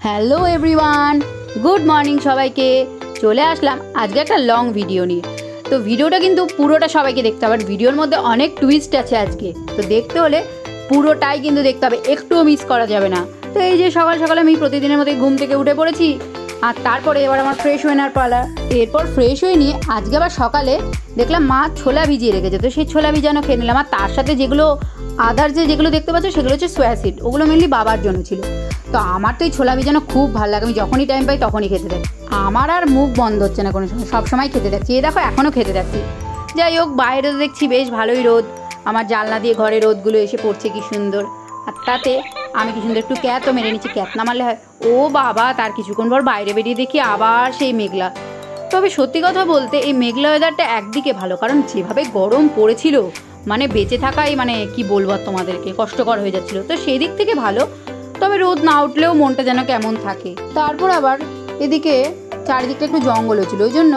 Hello everyone, good morning সবাইকে। চলে আসলাম আজকে একটা লং ভিডিও নিয়ে। তো ভিডিওটা কিন্তু পুরোটা সবাইকে দেখতে হবে, ভিডিওর মধ্যে অনেক টুইস্ট আছে আজকে। তো দেখতে হলে পুরোটাই কিন্তু দেখতে হবে, একটুও মিস করা যাবে না। তো এই যে সকাল সকালে আমি প্রতিদিনের মতোই ঘুম থেকে উঠে পড়েছি, আর তারপরে এবার আমার ফ্রেশ হয়ে নেওয়ার পালা। এরপর ফ্রেশ হয়ে নিয়ে আজকে আবার সকালে দেখলাম মা ছোলা ভিজিয়ে রেখেছে, তো সেই ছোলা ভিজানো খেয়ে নিলাম। আর তার সাথে যেগুলো আদার যেগুলো দেখতে পাচ্ছ সেগুলো হচ্ছে সোয়া সিড, ওগুলো মেনলি বাবার জন্য ছিল। তো আমার তো এই ছোলা ভিজানো খুব ভালো লাগে, আমি যখনই টাইম পাই তখনই খেতে থাকি। আমার আর মুখ বন্ধ হচ্ছে না কোনো সময়, সবসময় খেতে থাকছি। এই দেখো এখনও খেতে থাকছি। যাই হোক, বাইরে তো দেখছি বেশ ভালোই রোদ, আমার জানলা দিয়ে ঘরে রোদগুলো এসে পড়ছে কি সুন্দর। আর তাতে আমি কি সুন্দর একটু ক্যাতও মেরে নিচ্ছি, ক্যাত না মারলে হয়। ও বাবা, তার কিছুক্ষণ পর বাইরে বেরিয়ে দেখি আবার সেই মেঘলা। তবে সত্যি কথা বলতে এই মেঘলা ওয়েদারটা একদিকে ভালো, কারণ যেভাবে গরম পড়েছিল মানে বেঁচে থাকাই মানে কি বলবো আর তোমাদেরকে, কষ্টকর হয়ে যাচ্ছিলো। তো সেই দিক থেকে ভালো, তবে রোদ না উঠলেও মনটা যেন কেমন থাকে। তারপর আবার এদিকে চারিদিকটা একটু জঙ্গল হয়েছিল, ওই জন্য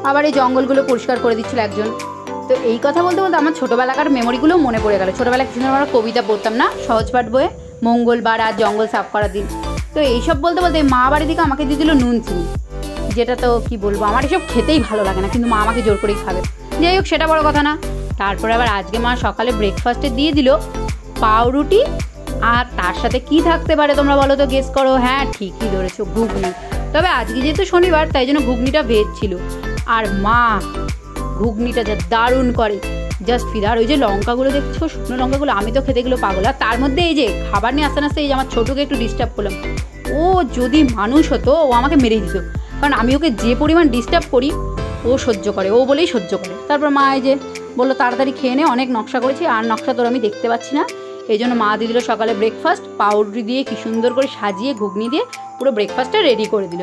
আবার এই জঙ্গলগুলো পরিষ্কার করে দিচ্ছিল একজন। তো এই কথা বলতে বলতে আমার ছোটোবেলাকার মেমোরিগুলো মনে পড়ে গেল। ছোটোবেলায় কিছু আমরা কবিতা পড়তাম না সহজপাঠ বইয়ে, মঙ্গলবার আর জঙ্গল সাফ করার দিন। তো এইসব বলতে বলতে মা বাড়ির দিকে আমাকে দিয়ে দিল নুন চিনি, যেটা তো কি বলবো, আমার এসব খেতেই ভালো লাগে না, কিন্তু মা আমাকে জোর করেই খাবে। যাই হোক, সেটা বড় কথা না। তারপরে আবার আজকে মা সকালে ব্রেকফাস্টে দিয়ে দিল পাউরুটি, আর তার সাথে কি থাকতে পারে তোমরা বলো তো, গেস করো। হ্যাঁ, ঠিকই ধরেছো, ঘুগনি। তবে আজকে যেহেতু শনিবার তাই জন্য ঘুগনিটা ভেজ ছিল। আর মা ঘুগনিটা যা দারুণ করে, জাস্ট ফিদার। ওই যে লঙ্কাগুলো দেখছো, শুকনো লঙ্কাগুলো, আমি তো খেতে গেলো পাগল। আর তার মধ্যে এই যে খাবার নিয়ে আস্তে আস্তে এই যে আমার ছোটোকে একটু ডিস্টার্ব করলাম। ও যদি মানুষ হতো ও আমাকে মেরে দিত, কারণ আমি ওকে যে পরিমাণ ডিস্টার্ব করি ও সহ্য করে, ও বলেই সহ্য করে। তারপর মা এই যে বললো তাড়াতাড়ি খেয়ে নে, অনেক নকশা করেছি, আর নকশা তোর আমি দেখতে পাচ্ছি না। এই জন্য মা দিয়ে দিল সকালে ব্রেকফাস্ট, পাউরুটি দিয়ে কি সুন্দর করে সাজিয়ে ঘুগনি দিয়ে পুরো ব্রেকফাস্টটা রেডি করে দিল।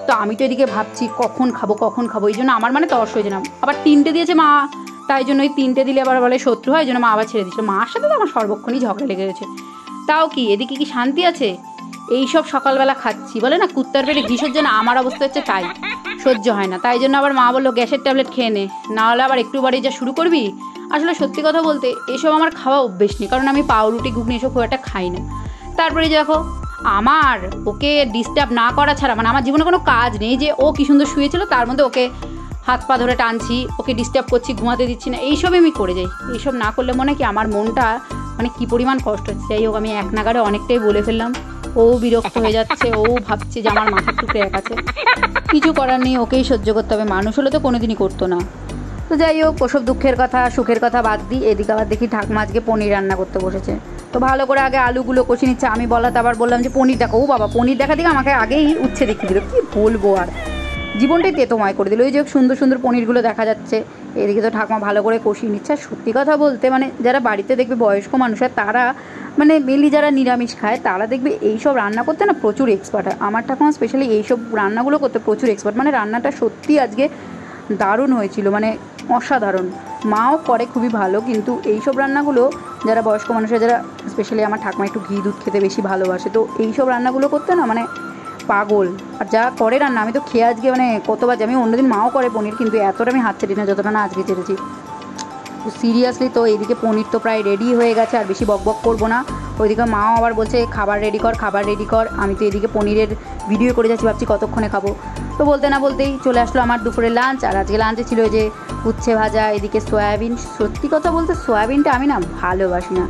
তো আমি তো এদিকে ভাবছি কখন খাবো, এই জন্য আমার মানে তর্স হয়ে যেলাম। আবার 3টে দিয়েছে মা, তাই জন্য ওই 3টে দিলে আবার বলে শত্রু হয়, এই জন্য মা আবার ছেড়ে দিচ্ছিল। মার সাথে তো আমার সর্বক্ষণই ঝগড়া লেগে গেছে। তাও কি এদিকে কি শান্তি আছে? এইসব সকালবেলা খাচ্ছি, বলে না কুত্তার পেটে ঘি সহ্য না, আমার অবস্থা হচ্ছে তাই, সহ্য হয় না। তাই জন্য আবার মা বললো গ্যাসের ট্যাবলেট খেয়ে নে, না হলে আবার একটু বাড়ি যা শুরু করবি। আসলে সত্যি কথা বলতে এসব আমার খাওয়া অভ্যেস নেই, কারণ আমি পাউরুটি ঘুগনি এসব খুব একটা খাই না। তারপরে যে দেখো, আমার ওকে ডিস্টার্ব না করা ছাড়া মানে আমার জীবনে কোনো কাজ নেই। যে ও কি সুন্দর শুয়েছিল, তার মধ্যে ওকে হাত পা ধরে টানছি, ওকে ডিস্টার্ব করছি, ঘুমাতে দিচ্ছি না, এইসবই আমি করে যাই। এইসব না করলে মনে হয় কি আমার মনটা মানে কী পরিমাণ কষ্ট হচ্ছে। যাই হোক, আমি এক নাগারে অনেকটাই বলে ফেললাম। ও বিরক্ত হয়ে যাচ্ছে, ও ভাবছে যে আমার মাথার টুকরে এক আছে। কিছু করার নেই, ওকেই সহ্য করতে হবে, মানুষ হলে তো কোনোদিনই করতো না। তো যাই হোক, ওসব দুঃখের কথা সুখের কথা বাদ দিই। এদিকে আবার দেখি ঠাকুমা আজকে পনির রান্না করতে বসেছে। তো ভালো করে আগে আলুগুলো কষে নিচ্ছে। আমি বলাতে আবার বললাম যে পনির দেখো। ও বাবা, পনির দেখা দিকে আমাকে আগেই উচ্ছে দেখিয়ে দিল। কী বলবো আর, জীবনটাই তেতোময় করে দিল। ওই যে সুন্দর সুন্দর পনিরগুলো দেখা যাচ্ছে। এদিকে তো ঠাকুমা ভালো করে কষিয়ে নিচ্ছে। আর সত্যি কথা বলতে মানে যারা বাড়িতে দেখবে বয়স্ক মানুষ হয়, তারা মানে মেনলি যারা নিরামিষ খায় তারা দেখবে এইসব রান্না করতে না প্রচুর এক্সপার্ট হয়। আমার ঠাকুমা স্পেশালি এইসব রান্নাগুলো করতে প্রচুর এক্সপার্ট। মানে রান্নাটা সত্যি আজকে দারুণ হয়েছিল, মানে অসাধারণ। মাও করে খুবই ভালো, কিন্তু এইসব রান্নাগুলো যারা বয়স্ক মানুষের, যারা স্পেশালি আমার ঠাকুমা একটু ঘি দুধ খেতে বেশি ভালোবাসে, তো এইসব রান্নাগুলো করতে না মানে পাগল। আর যা করে রান্না, আমি তো খেয়ে আজকে মানে কতবার, আমি অন্যদিন মাও করে পনির, কিন্তু এতটা আমি হাত ছেড়ি না যতটা না আজকে ছেড়েছি সিরিয়াসলি। তো এইদিকে পনির তো প্রায় রেডি হয়ে গেছে, আর বেশি বকবক করবো না। ওইদিকে মাও আবার বলছে খাবার রেডি কর। আমি তো এদিকে পনিরের ভিডিও করে যাচ্ছি, ভাবছি কতক্ষণে খাবো। তো বলতে না বলতেই চলে আসলো আমার দুপুরের লাঞ্চ। আর আজকে লাঞ্চে ছিল যে উচ্ছে ভাজা, এদিকে সয়াবিন। সত্যি কথা বলতে সয়াবিনটা আমি না ভালোবাসি না।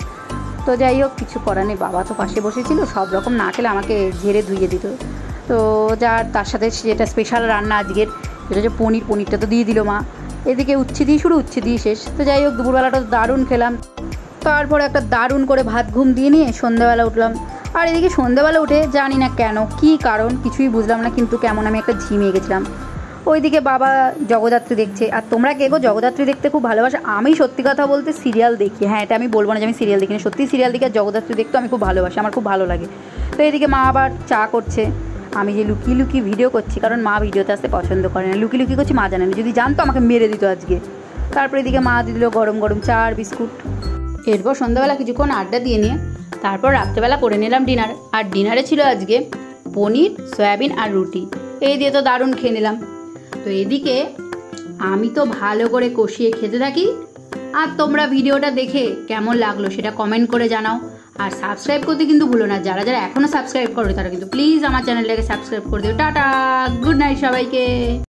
তো যাই হোক, কিছু করার নেই, বাবা তো পাশে বসেছিল, সব রকম না খেলে আমাকে ঝেড়ে ধুইয়ে দিত। তো তার সাথে যেটা স্পেশাল রান্না আজকের, সেটা হচ্ছে পনিরটা তো দিয়ে দিল মা। এদিকে উচ্ছে দিয়ে শুরু, উচ্ছে দিয়ে শেষ। তো যাই হোক, দুপুরবেলাটা দারুণ খেলাম। তারপরে একটা দারুণ করে ভাত ঘুম দিয়ে নিয়ে সন্ধ্যাবেলা উঠলাম। আর এদিকে সন্ধ্যাবেলা উঠে জানি না কেন, কী কারণ কিছুই বুঝলাম না, কিন্তু কেমন আমি একটা ঝিমিয়ে গেছিলাম। ওইদিকে বাবা জগদ্ধাত্রী দেখছে। আর তোমরা কে গো জগদ্ধাত্রী দেখতে খুব ভালোবাসো? আমি সত্যি কথা বলতে সিরিয়াল দেখি। হ্যাঁ, এটা আমি বলবো না যে আমি সিরিয়াল দেখি না, সত্যি সিরিয়াল দেখি। আর জগদ্ধাত্রী দেখতে আমি খুব ভালোবাসি, আমার খুব ভালো লাগে। তো এদিকে মা আবার চা করছে। আমি যে লুকিয়ে লুকিয়ে ভিডিও করছি, কারণ মা ভিডিওতে আসতে পছন্দ করে না, লুকিয়ে লুকিয়ে করছি, মা জানে না, যদি জানতো আমাকে মেরে দিত আজকে। তারপরে এদিকে মা দিল গরম গরম চা আর বিস্কুট। এরপর সন্ধ্যাবেলা কিছুক্ষণ আড্ডা দিয়ে নিয়ে তারপর রাত্রেবেলা করে নিলাম ডিনার। আর ডিনারে ছিল আজকে পনির, সয়াবিন আর রুটি। এই দিয়ে তো দারুণ খেয়ে নিলাম। তো এদিকে আমি তো ভালো করে কষিয়ে খেতে থাকি। আর তোমরা ভিডিওটা দেখে কেমন লাগলো সেটা কমেন্ট করে জানাও। আর সাবস্ক্রাইব করতে কিন্তু ভুলো না, যারা যারা এখনও সাবস্ক্রাইব করো তারা কিন্তু প্লিজ আমার চ্যানেলটাকে সাবস্ক্রাইব করে দিও। টাটা, গুড নাইট সবাইকে।